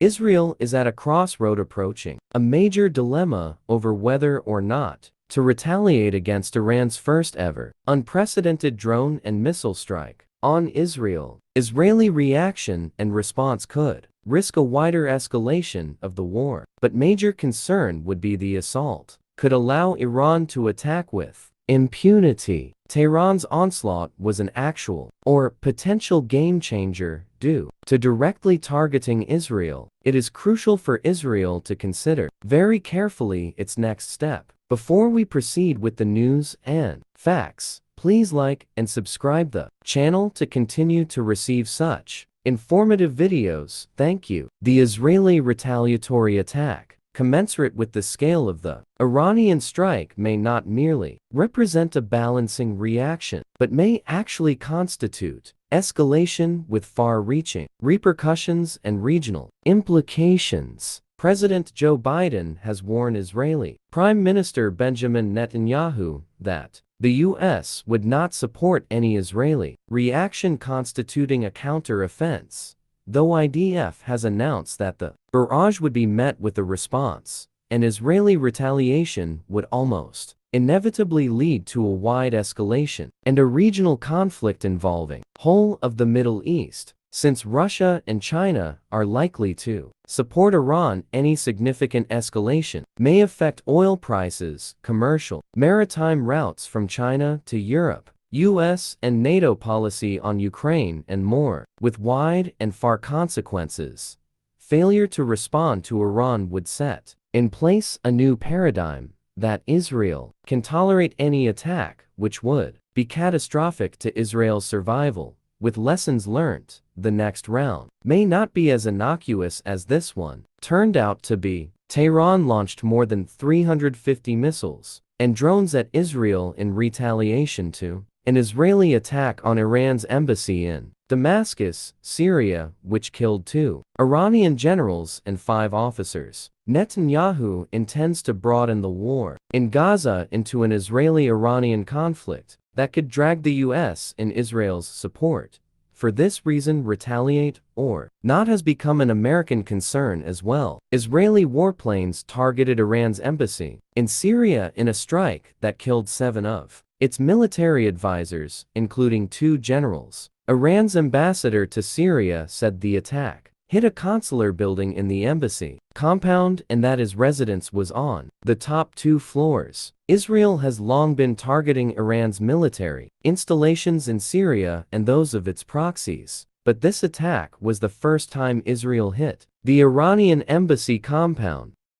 Israel is at a crossroad approaching a major dilemma over whether or not to retaliate against Iran's first ever unprecedented drone and missile strike on Israel. Israeli reaction and response could risk a wider escalation of the war, but major concern would be the assault could allow Iran to attack with impunity. Tehran's onslaught was an actual or potential game changer due to directly targeting Israel. It is crucial for Israel to consider very carefully its next step. Before we proceed with the news and facts, please like and subscribe the channel to continue to receive such informative videos. Thank you. The Israeli retaliatory attack, commensurate with the scale of the Iranian strike, may not merely represent a balancing reaction, but may actually constitute escalation with far-reaching repercussions and regional implications. President Joe Biden has warned Israeli Prime Minister Benjamin Netanyahu that the U.S. would not support any Israeli reaction constituting a counter-offense, though IDF has announced that the barrage would be met with a response, and Israeli retaliation would almost inevitably lead to a wide escalation and a regional conflict involving whole of the Middle East. Since Russia and China are likely to support Iran, any significant escalation may affect oil prices, commercial, maritime routes from China to Europe, U.S. and NATO policy on Ukraine, and more, with wide and far consequences. Failure to respond to Iran would set in place a new paradigm that Israel can tolerate any attack, which would be catastrophic to Israel's survival. With lessons learnt, the next round may not be as innocuous as this one turned out to be. Tehran launched more than 350 missiles and drones at Israel in retaliation to an Israeli attack on Iran's embassy in Damascus, Syria, which killed 2 Iranian generals and 5 officers. Netanyahu intends to broaden the war in Gaza into an Israeli-Iranian conflict that could drag the U.S. in Israel's support. For this reason, retaliate or not has become an American concern as well. Israeli warplanes targeted Iran's embassy in Syria in a strike that killed 7 of its military advisors, including 2 generals. Iran's ambassador to Syria said the attack hit a consular building in the embassy compound and that his residence was on the top 2 floors. Israel has long been targeting Iran's military installations in Syria and those of its proxies, but this attack was the first time Israel hit the Iranian embassy compound.